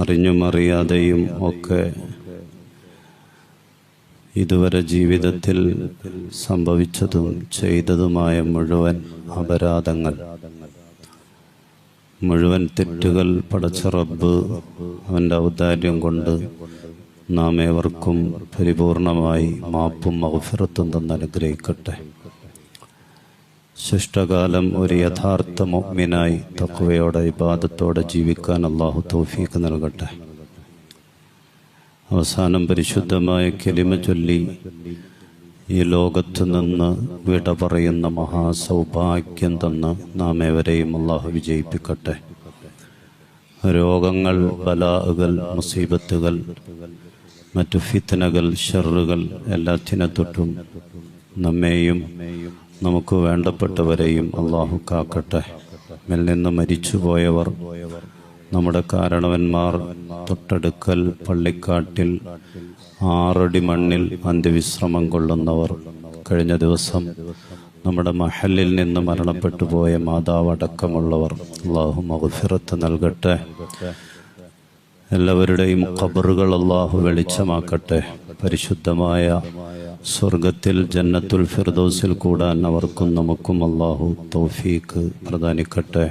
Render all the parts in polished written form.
അറിഞ്ഞും അറിയാതെയും ഒക്കെ ഇതുവരെ ജീവിതത്തിൽ സംഭവിച്ചതും ചെയ്തതുമായ മുഴുവൻ അപരാധങ്ങൾ, മുഴുവൻ തെറ്റുകൾ പടച്ച റബ്ബ് അവൻ്റെ ഔദാര്യം കൊണ്ട് നാം ഏവർക്കും പരിപൂർണമായി മാപ്പും മഗ്ഫിറത്തും തന്ന് അനുഗ്രഹിക്കട്ടെ. ശിഷ്ടകാലം ഒരു യഥാർത്ഥ മുഅ്മിനായി തഖ്വയോടെ ഇബാദത്തോടെ ജീവിക്കാൻ അല്ലാഹു തൗഫീഖ് നൽകട്ടെ. അവസാനം പരിശുദ്ധമായ കലിമ ചൊല്ലി ഈ ലോകത്ത് നിന്ന് വിട പറയുന്ന മഹാസൗഭാഗ്യം തന്ന് നാം ഏവരെയും അല്ലാഹു വിജയിപ്പിക്കട്ടെ. രോഗങ്ങൾ, ബലാഅുകൾ, മുസീബത്തുകൾ, മറ്റു ഫിത്നകൾ, ഷർറുകൾ എല്ലാത്തിനെ തൊട്ടും നമ്മെയും നമുക്ക് വേണ്ടപ്പെട്ടവരെയും അല്ലാഹു കാക്കട്ടെ. മേൽ നിന്ന് മരിച്ചുപോയവർ, നമ്മുടെ കാരണവന്മാർ, തൊട്ടടുക്കൽ പള്ളിക്കാട്ടിൽ 6 അടി മണ്ണിൽ അന്ത്യവിശ്രമം കൊള്ളുന്നവർ, കഴിഞ്ഞ ദിവസം നമ്മുടെ മഹലിൽ നിന്ന് മരണപ്പെട്ടു പോയ മാതാവ് അടക്കമുള്ളവർ, അല്ലാഹു മഗ്ഫിറത്ത് നൽകട്ടെ. എല്ലാവരുടെയും ഖബറുകൾ അല്ലാഹു വെളിച്ചമാക്കട്ടെ. പരിശുദ്ധമായ സ്വർഗത്തിൽ ജന്നത്തുൽ ഫിർദൗസിൽ കൂടാൻ അവർക്കും നമുക്കും അല്ലാഹു തൗഫീഖ് പ്രദാനിക്കട്ടെ.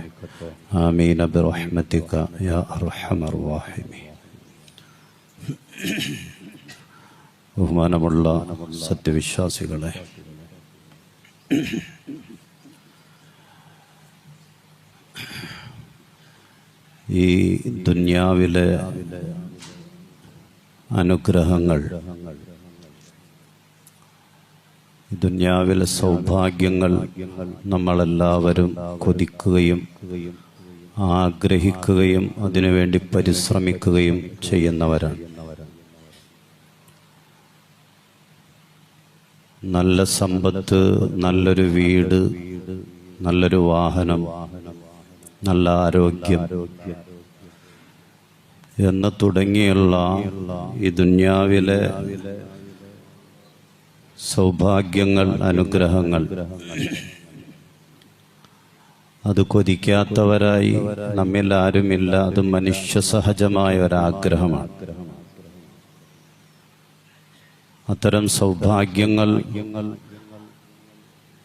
ആമീൻ ബിറഹ്മതിക യാ അർഹമർ റഹീമീൻ. ബഹുമാനമുള്ള സത്യവിശ്വാസികളെ, ഈ ദുനിയാവിലെ അനുഗ്രഹങ്ങൾ, ദുനിയാവിലെ സൗഭാഗ്യങ്ങൾ നമ്മളെല്ലാവരും കൊതിക്കുകയും ആഗ്രഹിക്കുകയും അതിനുവേണ്ടി പരിശ്രമിക്കുകയും ചെയ്യുന്നവരാണ്. നല്ല സമ്പത്ത്, നല്ലൊരു വീട്, നല്ലൊരു വാഹനം, നല്ല ആരോഗ്യം എന്ന് തുടങ്ങിയുള്ള ഈ ദുനിയാവിലെ സൗഭാഗ്യങ്ങൾ, അനുഗ്രഹങ്ങൾ അത് കൊതിക്കാത്തവരായി നമ്മിൽ ആരുമില്ല. അത് മനുഷ്യ സഹജമായ ഒരാഗ്രഹമാണ്. അത്തരം സൗഭാഗ്യങ്ങൾ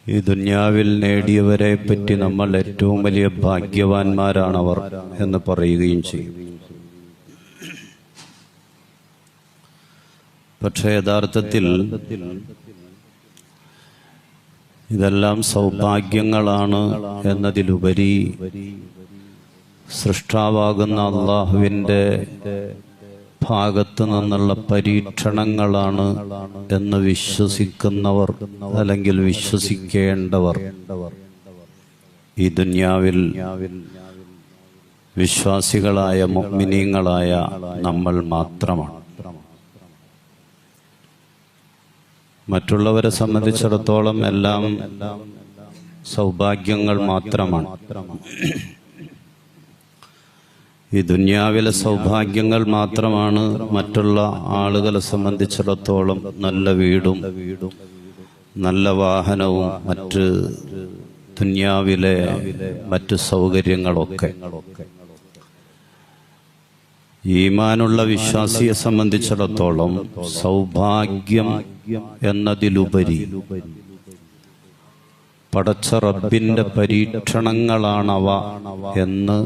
ഈ ദുനിയാവിൽ നേടിയവരെ പറ്റി നമ്മൾ ഏറ്റവും വലിയ ഭാഗ്യവാന്മാരാണവർ എന്ന് പറയുകയും ചെയ്യും. പക്ഷേ യഥാർത്ഥത്തിൽ ഇതെല്ലാം സൗഭാഗ്യങ്ങളാണ് എന്നതിലുപരി സൃഷ്ടാവാകുന്ന അല്ലാഹുവിൻ്റെ ഭാഗത്തു നിന്നുള്ള പരീക്ഷണങ്ങളാണ് എന്ന് വിശ്വസിക്കുന്നവർ, അല്ലെങ്കിൽ വിശ്വസിക്കേണ്ടവർ ഈ ദുനിയാവിൽ വിശ്വാസികളായ മുഅ്മിനീങ്ങളായ നമ്മൾ മാത്രമാണ്. മറ്റുള്ളവരെ സംബന്ധിച്ചിടത്തോളം എല്ലാം സൗഭാഗ്യങ്ങൾ മാത്രമാണ്. ഈ ദുനിയാവിലെ സൗഭാഗ്യങ്ങൾ മാത്രമാണ് മറ്റുള്ള ആളുകളെ സംബന്ധിച്ചിടത്തോളം നല്ല വീടും നല്ല വാഹനവും മറ്റ് ദുനിയാവിലെ മറ്റു സൗകര്യങ്ങളൊക്കെ. ഈമാനുള്ള വിശ്വാസിയെ സംബന്ധിച്ചിടത്തോളം സൗഭാഗ്യം എന്നതിലുപരി പടച്ച റബ്ബിന്റെ പരീക്ഷണങ്ങളാണവ എന്ന്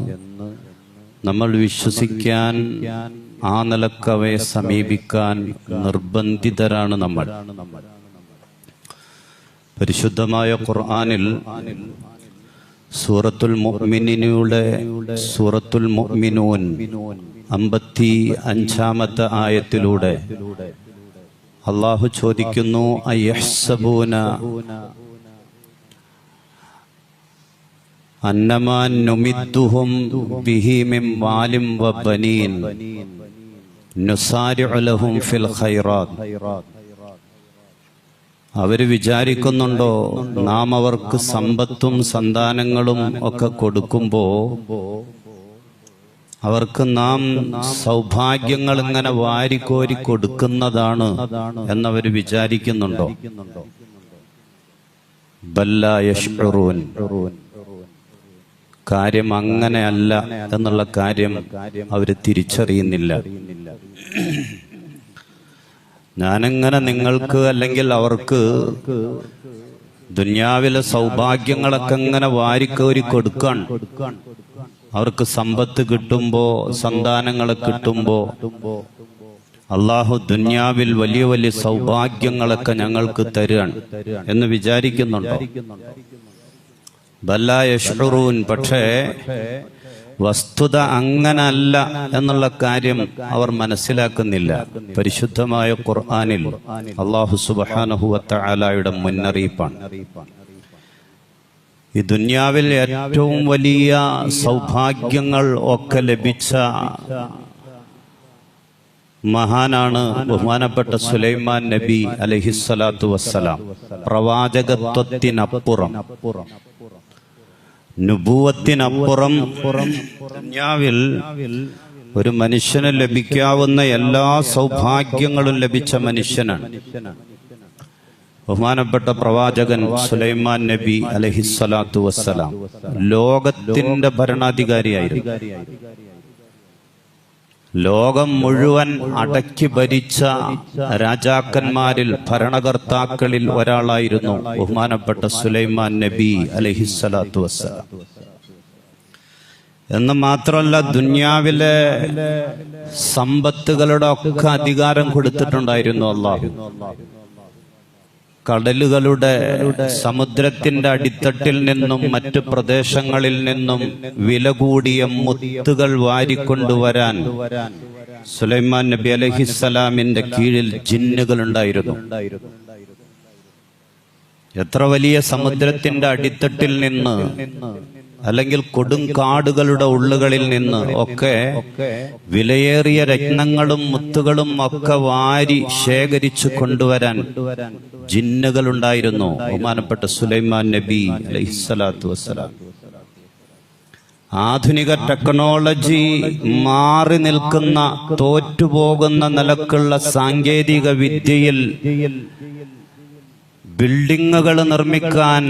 നമ്മൾ വിശ്വസിക്കാൻ, ആ നിലക്കവയെ സമീപിക്കാൻ നിർബന്ധിതരാണ് നമ്മൾ. പരിശുദ്ധമായ ഖുർആനിൽ സൂറത്തുൽ മുഅ്മിനീനയുടെ സൂറത്തുൽ മുഅ്മിനൂൻ 55-ാമത്തെ ആയത്തിലൂടെ അല്ലാഹു ചോദിക്കുന്നു, അയഹ്സബൂന അന്നമാ നുമിദ്ദുഹും ബിഹി മിൻ മാലിൻ വബനീൻ നുസാരിഉ ലഹും ഫിൽ ഖൈറാത്ത്. അവര് വിചാരിക്കുന്നുണ്ടോ നാം അവർക്ക് സമ്പത്തും സന്താനങ്ങളും ഒക്കെ കൊടുക്കുമ്പോ അവർക്ക് നാം സൗഭാഗ്യങ്ങൾ ഇങ്ങനെ വാരിക്കോരി കൊടുക്കുന്നതാണ് എന്നവർ വിചാരിക്കുന്നുണ്ടോ? ബല്ലാ യശ്ഉറൂൻ. കാര്യം അങ്ങനെയല്ല എന്നുള്ള കാര്യം അവർ തിരിച്ചറിയുന്നില്ല. ഞാനിങ്ങനെ നിങ്ങൾക്ക് അല്ലെങ്കിൽ അവർക്ക് ദുനിയാവിലെ സൗഭാഗ്യങ്ങളൊക്കെ ഇങ്ങനെ വാരിക്കോരി കൊടുക്കാൻ, അവർക്ക് സമ്പത്ത് കിട്ടുമ്പോ, സന്താനങ്ങളെ കിട്ടുമ്പോ അള്ളാഹു ദുനിയാവിൽ വലിയ വലിയ സൗഭാഗ്യങ്ങളൊക്കെ ഞങ്ങൾക്ക് തരുകയാണ് എന്ന് വിചാരിക്കുന്നുണ്ടോ? ബല്ലാ യശ്ഉറൂൻ. പക്ഷേ വസ്തുത അങ്ങനല്ല എന്നുള്ള കാര്യം അവർ മനസ്സിലാക്കുന്നില്ല. പരിശുദ്ധമായ ഖുർആനിൽ അല്ലാഹു സുബ്ഹാനഹു വ തആലയുടെ മുന്നറിയിപ്പാണ്. ഈ ദുനിയാവിൽ ഏറ്റവും വലിയ സൗഭാഗ്യങ്ങൾ ഒക്കെ ലഭിച്ച മഹാനാണ് ബഹുമാനപ്പെട്ട സുലൈമാൻ നബി അലൈഹിസ്സലാത്തു വസ്സലാം. പ്രവാചകത്വത്തിനപ്പുറം, നുബുവത്തിനപ്പുറം ദുനിയാവിൽ ഒരു മനുഷ്യന് ലഭിക്കാവുന്ന എല്ലാ സൗഭാഗ്യങ്ങളും ലഭിച്ച മനുഷ്യനാണ് ബഹുമാനപ്പെട്ട പ്രവാചകൻ സുലൈമാൻ നബി അലൈഹിസ്സലാത്തു വസ്സലാം. ലോകത്തിന്റെ ഭരണാധികാരിയായിരുന്നു. ലോകം മുഴുവൻ അടക്കി ഭരിച്ച രാജാക്കന്മാരിൽ, ഭരണകർത്താക്കളിൽ ഒരാളായിരുന്നു ബഹുമാനപ്പെട്ട സുലൈമാൻ നബി അലൈഹിസ്സലാത്തു വസ്സലാം. എന്ന് മാത്രമല്ല, ദുനിയാവിലെ സമ്പത്തുകളുടെ ഒക്കെ അധികാരം കൊടുത്തിട്ടുണ്ടായിരുന്നു അല്ലാഹു. കടലുകളുടെ, സമുദ്രത്തിന്റെ അടിത്തട്ടിൽ നിന്നും മറ്റു പ്രദേശങ്ങളിൽ നിന്നും വില കൂടിയ മുത്തുകൾ വാരിക്കൊണ്ടുവരാൻ സുലൈമാൻ നബി അലൈഹിസ്സലാമിന്റെ കീഴിൽ ജിന്നുകൾ ഉണ്ടായിരുന്നു. എത്ര വലിയ സമുദ്രത്തിന്റെ അടിത്തട്ടിൽ നിന്ന്, അല്ലെങ്കിൽ കൊടുങ്കാടുകളുടെ ഉള്ളുകളിൽ നിന്ന് ഒക്കെ വിലയേറിയ രത്നങ്ങളും മുത്തുകളും ഒക്കെ വാരി ശേഖരിച്ചു കൊണ്ടുവരാൻ ജിന്നുകൾ ഉണ്ടായിരുന്നു ബഹുമാനപ്പെട്ട സുലൈമാൻ നബി അലൈഹിസ്സലാത്തു വസ്സലാം. ആധുനിക ടെക്നോളജി മാറി നിൽക്കുന്ന, തോറ്റുപോകുന്ന നിലക്കുള്ള സാങ്കേതിക വിദ്യയിൽ ബിൽഡിങ്ങുകൾ നിർമ്മിക്കാൻ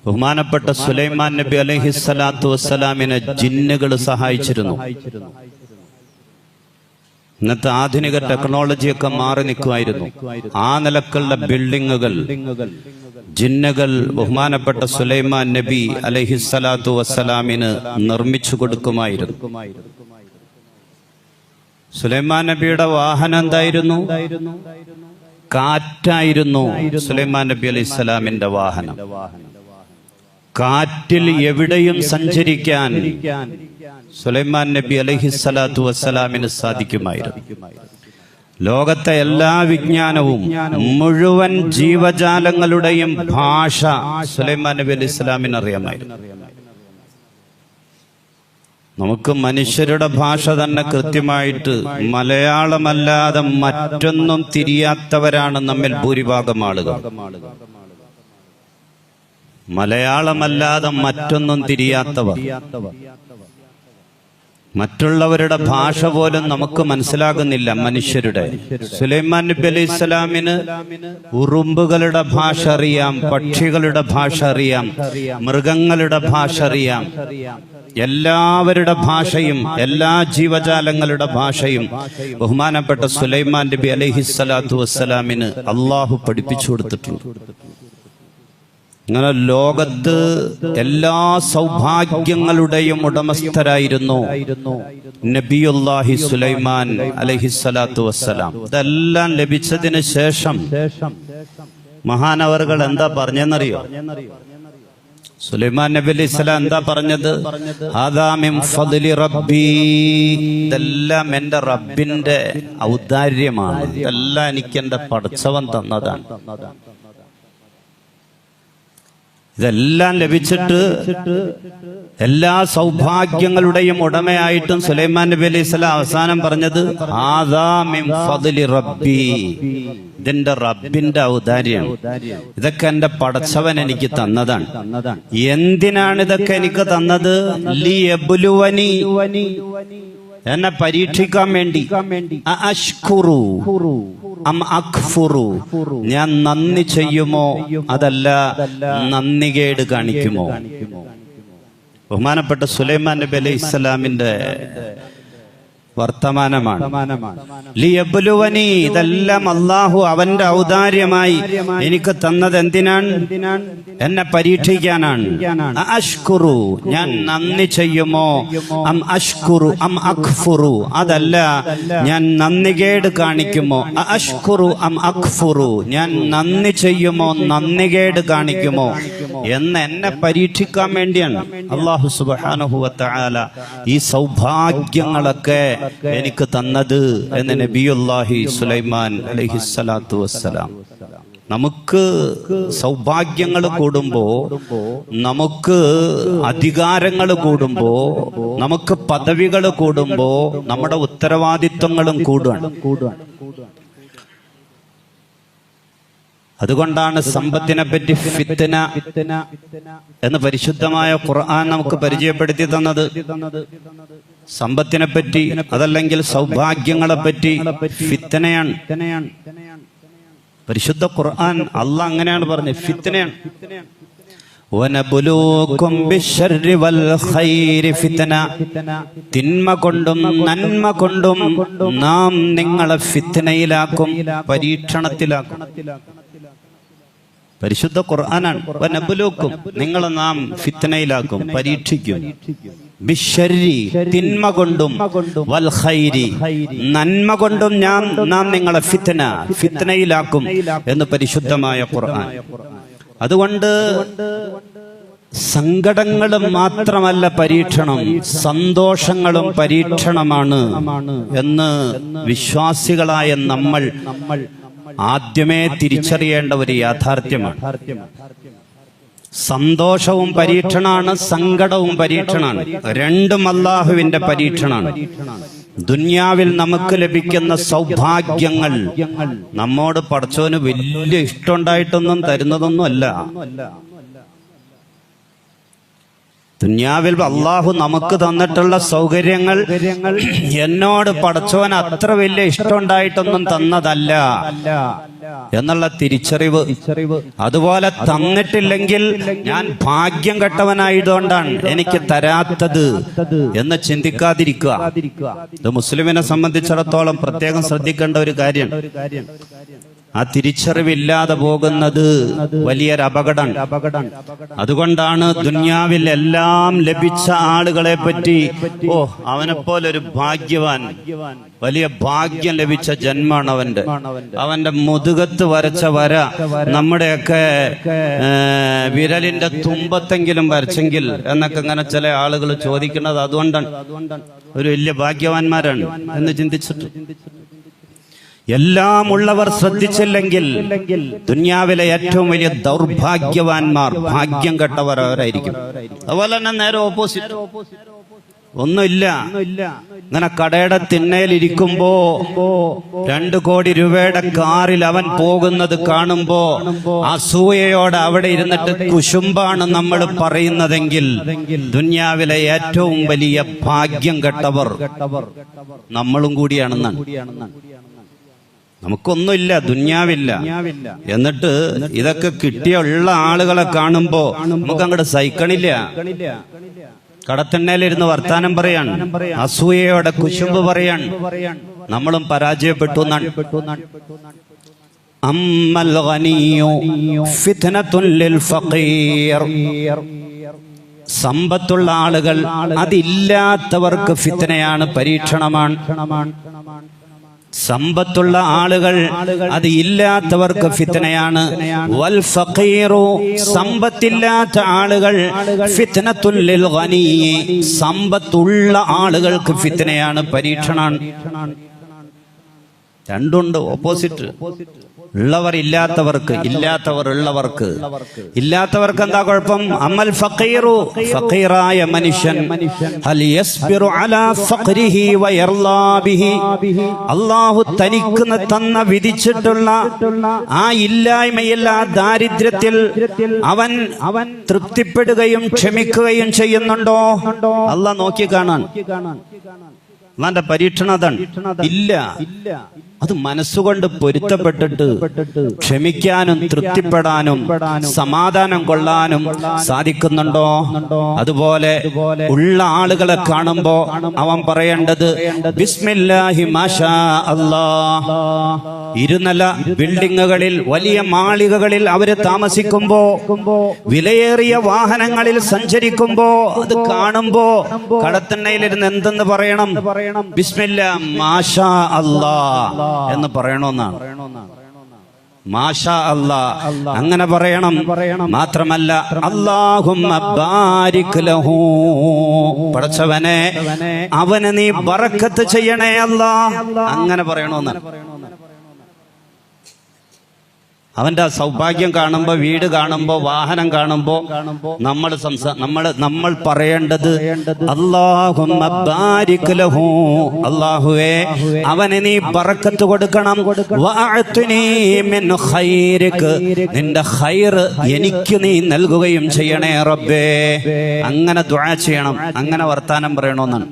ബഹുമാനപ്പെട്ട സുലൈമാൻ നബി അലൈഹിസ്സലാത്തു വസ്സലാമിനെ ജിന്നുകൾ സഹായിച്ചിരുന്നു. ഇന്നത്തെ ആധുനിക ടെക്നോളജിയൊക്കെ മാറി നിൽക്കുമായിരുന്നു. ആ നിലക്കുള്ള ബിൽഡിങ്ങുകൾ ജിന്നുകൾ ബഹുമാനപ്പെട്ട സുലൈമാൻ നബി അലൈഹിസ്സലാത്തു വസ്സലാമിന് നിർമ്മിച്ചു കൊടുക്കുമായിരുന്നു. സുലൈമാൻ നബിയുടെ വാഹനം എന്തായിരുന്നു? കാറ്റായിരുന്നു സുലൈമാൻ നബി അലൈഹിസ്സലാമിന്റെ വാഹനം. കാറ്റിൽ എവിടെയും സഞ്ചരിക്കാൻ സുലൈമാൻ നബി അലൈഹിസ്സലാത്തു വസ്സലാമിന് സാധിക്കുമായിരുന്നു. ലോകത്തെ എല്ലാ വിജ്ഞാനവും, മുഴുവൻ ജീവജാലങ്ങളുടെയും ഭാഷ സുലൈമാൻ നബി അലൈഹിസ്സലാമിന് അറിയാമായിരുന്നു. നമുക്ക് മനുഷ്യരുടെ ഭാഷ തന്നെ കൃത്യമായിട്ട് മലയാളമല്ലാതെ മറ്റൊന്നും തിരിയാത്തവരാണ് നമ്മിൽ ഭൂരിഭാഗം ആളുകൾ. മലയാളമല്ലാതെ മറ്റൊന്നും തിരിയാത്തവർ. മറ്റുള്ളവരുടെ ഭാഷ പോലും നമുക്ക് മനസ്സിലാകുന്നില്ല മനുഷ്യരുടെ. സുലൈമാൻ നബി അലൈഹി സ്വലാമിന് ഉറുമ്പുകളുടെ ഭാഷ അറിയാം, പക്ഷികളുടെ ഭാഷ അറിയാം, മൃഗങ്ങളുടെ ഭാഷ അറിയാം. എല്ലാവരുടെ ഭാഷയും, എല്ലാ ജീവജാലങ്ങളുടെ ഭാഷയും ബഹുമാനപ്പെട്ട സുലൈമാൻ നബി അലൈഹിസ്സലാത്തു വസ്സലാമിന് അള്ളാഹു പഠിപ്പിച്ചു കൊടുത്തിട്ടുണ്ട്. അങ്ങനെ ലോകത്ത് എല്ലാ സൗഭാഗ്യങ്ങളുടെയും ഉടമസ്ഥരായിരുന്നു നബിയുല്ലാഹി സുലൈമാൻ അലൈഹിസ്സലാത്തു വസ്സലാം. ഇതെല്ലാം ലഭിച്ചതിന് ശേഷം മഹാനവറുകൾ എന്താ പറഞ്ഞെന്നറിയോ? സുലൈമാൻ നബി അലൈഹി സ്വലാം എന്താ പറഞ്ഞത്? ഹാദാ മിൻ ഫദ്ലി റബ്ബി, ഇതെല്ലാം എന്റെ റബ്ബിന്റെ ഔദാര്യമാണ്, ഇതെല്ലാം എനിക്ക് എന്റെ പടച്ചവൻ തന്നതാണ്. ഇതെല്ലാം ലഭിച്ചിട്ട് എല്ലാ സൗഭാഗ്യങ്ങളുടെയും ഉടമയായിട്ടും സുലൈമാൻ നബി അലൈഹി സ്വലാം അവസാനം പറഞ്ഞത് ഹാദാ മിൻ ഫദ്ലി റബ്ബി, ഇതെന്റെ റബ്ബിന്റെ ഔദാര്യം, ഇതൊക്കെ എന്റെ പടച്ചവൻ എനിക്ക് തന്നതാണ്. എന്തിനാണ് ഇതൊക്കെ എനിക്ക് തന്നത്? ലിയബ്ലുവനി, എന്നെ പരീക്ഷിക്കാൻ വേണ്ടി. അശ്കുറു അം അക്ഫുറു, ഞാൻ നന്ദി ചെയ്യുമോ അതല്ല നന്ദികേട് കാണിക്കുമോ. ബഹുമാനപ്പെട്ട സുലൈമാൻ നബി അലൈഹി ഇസ്ലാമിന്റെ വർത്തമാനമാണ്. ലിയബ്ലുവനി, ഇതെല്ലാം അല്ലാഹു അവന്റെ ഔദാര്യമായി എനിക്ക് തന്നത് എന്തിനാണ്? എന്നെ പരീക്ഷിക്കാനാണ്. അഷ്കുറു, ഞാൻ നന്ദി ചെയ്യുമോ? അം അഷ്കുറു അം അക്ഫുറു, അതല്ല ഞാൻ നന്ദികേട് കാണിക്കുമോ? അഷ്കുറു അം അക്ഫുറു, ഞാൻ നന്ദി ചെയ്യുമോ നന്ദികേട് കാണിക്കുമോ എന്ന് എന്നെ പരീക്ഷിക്കാൻ വേണ്ടിയാണ് അല്ലാഹു സുബ്ഹാനഹു വ തആല ഈ സൗഭാഗ്യങ്ങളൊക്കെ എനിക്ക് തന്നത് എന്ന് നബിയുല്ലാഹി സുലൈമാൻ അലൈഹിസ്സലാത്തു വസ്സലാം. നമുക്ക് സൗഭാഗ്യങ്ങൾ കൂടുമ്പോ, നമുക്ക് അധികാരങ്ങൾ കൂടുമ്പോ, നമുക്ക് പദവികൾ കൂടുമ്പോ നമ്മുടെ ഉത്തരവാദിത്വങ്ങളും കൂടുകയാണ്. അതുകൊണ്ടാണ് സമ്പത്തിനെ പറ്റി ഫിത്ന എന്ന് പരിശുദ്ധമായ ഖുർആൻ നമുക്ക് പരിചയപ്പെടുത്തി തന്നത്. സമ്പത്തിനെ പറ്റി, അതല്ലെങ്കിൽ സൗഭാഗ്യങ്ങളെ പറ്റി ഫിത്നയാണ്. പരിശുദ്ധ ഖുർആൻ അള്ളാഹ് അങ്ങനെയാണ് പറഞ്ഞത്, ഫിത്നയാണ്. വനബുലൂകും ബിശ്ശർരി വൽ ഖൈരി ഫിത്ന, തിന്മ കൊണ്ടും നന്മ കൊണ്ടും നാം നിങ്ങളെ ഫിത്നയിലാക്കും, പരീക്ഷണത്തിലാക്കും. പരിശുദ്ധ ഖുർആനാണ്. വനബുലൂകും, നിങ്ങളെ നാം ഫിത്നയിലാക്കും, പരീക്ഷിക്കും. ബിശ്ശർരി, തിന്മ കൊണ്ടും, വൽ ഖൈരി, നന്മ കൊണ്ടും നാം നിങ്ങളെ ഫിത്നയിലാക്കും എന്ന് പരിശുദ്ധമായ ഖുർആൻ. അതുകൊണ്ട് സങ്കടങ്ങളും മാത്രമല്ല പരീക്ഷണം, സന്തോഷങ്ങളും പരീക്ഷണമാണ് എന്ന് വിശ്വാസികളായ നമ്മൾ ആദ്യമേ തിരിച്ചറിയേണ്ട ഒരു യാഥാർത്ഥ്യമാണ്. സന്തോഷവും പരീക്ഷണാണ്, സങ്കടവും പരീക്ഷണാണ്. രണ്ടും അല്ലാഹുവിന്റെ പരീക്ഷണാണ്. ദുനിയാവിൽ നമുക്ക് ലഭിക്കുന്ന സൗഭാഗ്യങ്ങൾ നമ്മോട് പടച്ചോന് വലിയ ഇഷ്ടമുണ്ടായിട്ടൊന്നും തരുന്നതൊന്നും അല്ല. ദുനിയാവിൽ അള്ളാഹു നമുക്ക് തന്നിട്ടുള്ള സൗകര്യങ്ങൾ എന്നോട് പടച്ചോൻ അത്ര വലിയ ഇഷ്ടമുണ്ടായിട്ടൊന്നും തന്നതല്ല എന്നുള്ള തിരിച്ചറിവ്. അതുപോലെ തന്നിട്ടില്ലെങ്കിൽ ഞാൻ ഭാഗ്യം കെട്ടവനായതുകൊണ്ടാണ് എനിക്ക് തരാത്തത് എന്ന് ചിന്തിക്കാതിരിക്കുക. ഇത് മുസ്ലിമിനെ സംബന്ധിച്ചിടത്തോളം പ്രത്യേകം ശ്രദ്ധിക്കേണ്ട ഒരു കാര്യം. ആ തിരിച്ചറിവില്ലാതെ പോകുന്നത് വലിയൊരു അപകടമാണ്. അതുകൊണ്ടാണ് ദുനിയാവിൽ എല്ലാം ലഭിച്ച ആളുകളെ പറ്റി, ഓ അവനെപ്പോലൊരു ഭാഗ്യവാൻ, വലിയ ഭാഗ്യം ലഭിച്ച ജന്മാണ് അവന്റെ മുതുകത്ത് വരച്ച വര നമ്മുടെയൊക്കെ വിരലിന്റെ തുമ്പത്തെങ്കിലും വരച്ചെങ്കിൽ എന്നൊക്കെ ഇങ്ങനെ ചില ആളുകൾ ചോദിക്കുന്നത് അതുകൊണ്ടാണ്. ഒരു വലിയ ഭാഗ്യവാന്മാരാണ് എന്ന് ചിന്തിച്ചിട്ട് എല്ലാം ഉള്ളവർ ശ്രദ്ധിച്ചില്ലെങ്കിൽ ദുനിയാവിലെ ഏറ്റവും വലിയ ദൗർഭാഗ്യവാന്മാർ, ഭാഗ്യം കെട്ടവർ അവരായിരിക്കും. അതുപോലെ തന്നെ നേരെ ഓപ്പോസിറ്റ്, ഒന്നുമില്ല, ഇങ്ങനെ കടയുടെ തിണ്ണയിലിരിക്കുമ്പോ 2 കോടി രൂപയുടെ കാറിൽ അവൻ പോകുന്നത് കാണുമ്പോ അസൂയയോടെ അവിടെ ഇരുന്നിട്ട് കുശുമ്പാണ് നമ്മൾ പറയുന്നതെങ്കിൽ ദുനിയാവിലെ ഏറ്റവും വലിയ ഭാഗ്യം കെട്ടവർ നമ്മളും കൂടിയാണെന്നാണ്. നമുക്കൊന്നുമില്ല, ദുന്യാവില്ല, എന്നിട്ട് ഇതൊക്കെ കിട്ടിയുള്ള ആളുകളെ കാണുമ്പോ നമുക്ക് അങ്ങോട്ട് സഹിക്കണില്ല. കടത്തിണ്ണയിലിരുന്ന് വർത്താനം പറയാൻ, അസൂയയോടെ കുശുമ്പ് പറയാൻ, നമ്മളും പരാജയപ്പെട്ടു എന്നാണ്. അമ്മൽ ഗനിയു ഫിത്നത്തുൻ ലിൽ ഫഖീർ, സമ്പത്തുള്ള ആളുകൾ അതില്ലാത്തവർക്ക് ഫിത്നയാണ്, പരീക്ഷണമാണ്. സമ്പത്തുള്ള ആളുകൾ അത് ഇല്ലാത്തവർക്ക് ഫിത്നയാണ്. വൽ ഫഖീറു, സമ്പത്തില്ലാത്ത ആളുകൾ ഫിത്നത്തുൽ ലിൽ ഗനി, സമ്പത്തുള്ള ആളുകൾക്ക് ഫിത്നയാണ്, പരീക്ഷണമാണ്. രണ്ടുണ്ട്, ഓപ്പോസിറ്റ്. ഉള്ളവർ ഇല്ലാത്തവർക്ക്, ഇല്ലാത്തവർ ഉള്ളവർക്ക്. ഇല്ലാത്തവർക്ക് എന്താ കുഴപ്പം? അമൽ ഫഖീറു, ഫഖീറായ മനുഷ്യൻ ഹൽ യസ്ബിറു അലാ ഫഖ്രിഹി വയർലാ ബിഹി, അല്ലാഹു തനിക്ക് തന്ന വിധിച്ചിട്ടുള്ള ആ ഇല്ലായ്മയിൽ, ആ ദാരിദ്ര്യത്തിൽ അവൻ തൃപ്തിപ്പെടുകയും ക്ഷമിക്കുകയും ചെയ്യുന്നുണ്ടോ? അല്ലാഹ് നോക്കി കാണാൻ. അല്ലാഹുവിന്റെ പരീക്ഷണം അതാണ്. ഇല്ല, അത് മനസ്സുകൊണ്ട് പൊരുത്തപ്പെട്ടിട്ട് ക്ഷമിക്കാനും തൃപ്തിപ്പെടാനും സമാധാനം കൊള്ളാനും സാധിക്കുന്നുണ്ടോ? അതുപോലെ ഉള്ള ആളുകളെ കാണുമ്പോ അവൻ പറയേണ്ടത് ബിസ്മില്ലാഹി മാഷാ അല്ലാഹ്. ഇരുനില ബിൽഡിങ്ങുകളിൽ, വലിയ മാളികകളിൽ അവര് താമസിക്കുമ്പോ, വിലയേറിയ വാഹനങ്ങളിൽ സഞ്ചരിക്കുമ്പോ, അത് കാണുമ്പോ കടത്തിണ്ണയിലിരുന്ന് എന്തെന്ന് പറയണം? ബിസ്മില്ലാ മാഷാ അല്ലാഹ് എന്ന് പറയണമെന്നാണ്. മാഷാ അല്ലാഹ് അങ്ങനെ പറയണം. മാത്രമല്ല അല്ലാഹുമ്മ ബാരിക് ലഹു, പടച്ചവനെ അവന് നീ ബറക്കത്ത് ചെയ്യണേ അല്ലാഹ്, അങ്ങനെ പറയണമെന്നാണ്. അവന്റെ സൗഭാഗ്യം കാണുമ്പോ, വീട് കാണുമ്പോ, വാഹനം കാണുമ്പോ നമ്മൾ പറയേണ്ടത് അല്ലാഹുമ്മ ബാരിക് ലഹു, അല്ലാഹുവേ അവന് നീ ബറക്കത്ത് കൊടുക്കണം. വഅഅ്തിനി മിൻ ഖൈരിക്, നിന്റെ ഖൈർ എനിക്ക് നീ നൽകുകയും ചെയ്യണേ റബ്ബേ. അങ്ങനെ ദുആ ചെയ്യണം, അങ്ങനെ വർത്താനം പറയണമെന്നാണ്.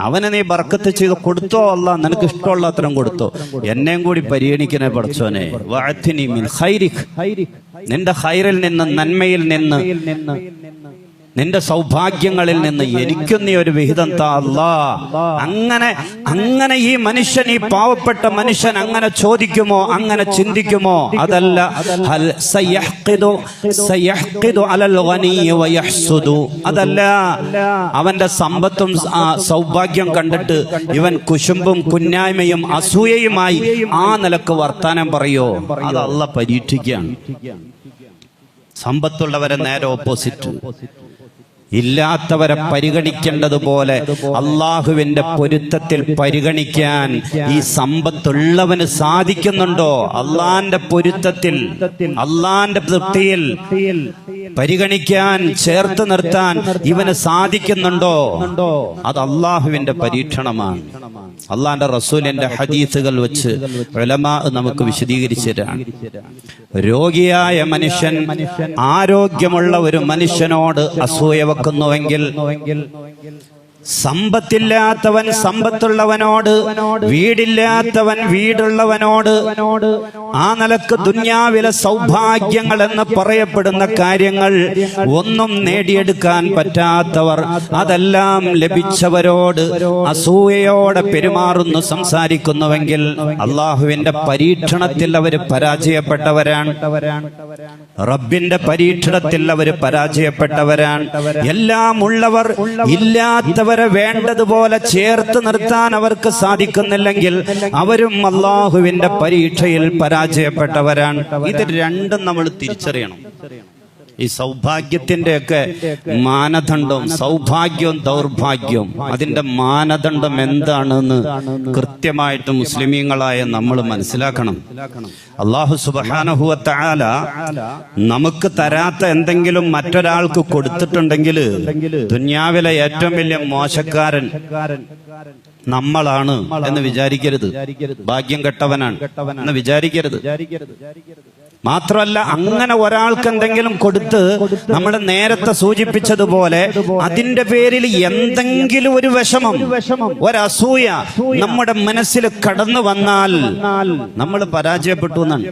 അവനെ നീ ബർക്കത്ത് ചെയ്ത് കൊടുത്തോ അല്ലാ, നിനക്ക് ഇഷ്ടമുള്ള അത്രയും കൊടുത്തോ, എന്നെയും കൂടി പരിഗണിക്കണേ പടച്ചോനെ. വഅഅ്തിനി മിൻ ഖൈരിക്, നിന്റെ ഖൈറിൽ നിന്ന്, നന്മയിൽ നിന്ന്, നിന്റെ സൗഭാഗ്യങ്ങളിൽ നിന്ന് എനിക്കും നീ ഒരു വിഹിതം താ അല്ലാ. അങ്ങനെ ഈ മനുഷ്യൻ, ഈ പാവപ്പെട്ട മനുഷ്യൻ അങ്ങനെ ചോദിക്കുമോ, അങ്ങനെ ചിന്തിക്കുമോ? അതല്ല, ഹൽ സയഹ്ഖിദു അലൽ ഗനി വയഹ്സുദു, അതല്ല അവന്റെ സമ്പത്തും സൗഭാഗ്യം കണ്ടിട്ട് ഇവൻ കുശുമ്പും കുന്നായ്മയും അസൂയയുമായി ആ നിലക്ക് വർത്താനം പറയോ? അത് അല്ലാഹ് പരീക്ഷിക്കുകയാണ്. സമ്പത്തുള്ളവരെ നേരെ ഓപ്പോസിറ്റ്, ഇല്ലാത്തവരെ പരിഗണിക്കേണ്ടതുപോലെ അള്ളാഹുവിന്റെ പൊരുത്തത്തിൽ പരിഗണിക്കാൻ ഈ സമ്പത്തുള്ളവന് സാധിക്കുന്നുണ്ടോ? അള്ളാന്റെ പൊരുത്തത്തിൽ, അള്ളാന്റെ തൃപ്തിയിൽ പരിഗണിക്കാൻ, ചേർത്ത് നിർത്താൻ ഇവന് സാധിക്കുന്നുണ്ടോ? അത് അള്ളാഹുവിന്റെ പരീക്ഷണമാണ്. അള്ളാന്റെ റസൂലിന്റെ ഹദീസുകൾ വെച്ച് ഉലമാ നമുക്ക് വിശദീകരിച്ചു തരാണ്. രോഗിയായ മനുഷ്യൻ ആരോഗ്യമുള്ള ഒരു മനുഷ്യനോട് അസൂയ വെക്കുന്നുവെങ്കിൽ, സമ്പത്തില്ലാത്തവൻ സമ്പത്തുള്ളവനോട്, വീടില്ലാത്തവൻ വീടുള്ളവനോട്, ആ നിലക്ക് ദുന്യാവിലെ സൗഭാഗ്യങ്ങൾ എന്ന് പറയപ്പെടുന്ന കാര്യങ്ങൾ ഒന്നും നേടിയെടുക്കാൻ പറ്റാത്തവർ, അതെല്ലാം ലഭിച്ചവരോട് അസൂയയോടെ പെരുമാറുന്നു, സംസാരിക്കുന്നുവെങ്കിൽ അള്ളാഹുവിന്റെ പരീക്ഷണത്തിൽ അവർ പരാജയപ്പെട്ടവരാണ്. റബ്ബിന്റെ പരീക്ഷണത്തിൽ അവർ പരാജയപ്പെട്ടവരാണ്. എല്ലാം ഉള്ളവർ ഇല്ലാത്തവരെ വേണ്ടതുപോലെ ചേർത്ത് നിർത്താൻ അവർക്ക് സാധിക്കുന്നില്ലെങ്കിൽ അവരും അള്ളാഹുവിന്റെ പരീക്ഷയിൽ പരാജയപ്പെട്ടവരാണ്. ഇത് രണ്ടും നമ്മൾ തിരിച്ചറിയണം. ഈ സൗഭാഗ്യത്തിന്റെയൊക്കെ മാനദണ്ഡവും, സൗഭാഗ്യവും ദൗർഭാഗ്യവും, അതിന്റെ മാനദണ്ഡം എന്താണെന്ന് കൃത്യമായിട്ട് മുസ്ലിമീങ്ങളായ നമ്മൾ മനസ്സിലാക്കണം. അല്ലാഹു സുബ്ഹാനഹു വ തആല നമുക്ക് തരാത്ത എന്തെങ്കിലും മറ്റൊരാൾക്ക് കൊടുത്തിട്ടുണ്ടെങ്കിൽ ദുനിയാവിലെ ഏറ്റവും വലിയ മോശക്കാരൻ നമ്മളാണ് എന്ന് വിചാരിക്കരുത്. ഭാഗ്യം കെട്ടവനാണ് എന്ന് വിചാരിക്കരുത്. മാത്രമല്ല, അങ്ങനെ ഒരാൾക്ക് എന്തെങ്കിലും കൊടുത്ത് നമ്മൾ നേരത്തെ സൂചിപ്പിച്ചതുപോലെ അതിന്റെ പേരിൽ എന്തെങ്കിലും ഒരു വിഷമം, ഒരസൂയ നമ്മുടെ മനസ്സിൽ കടന്നു വന്നാൽ നമ്മൾ പരാജയപ്പെട്ടു എന്നാണ്.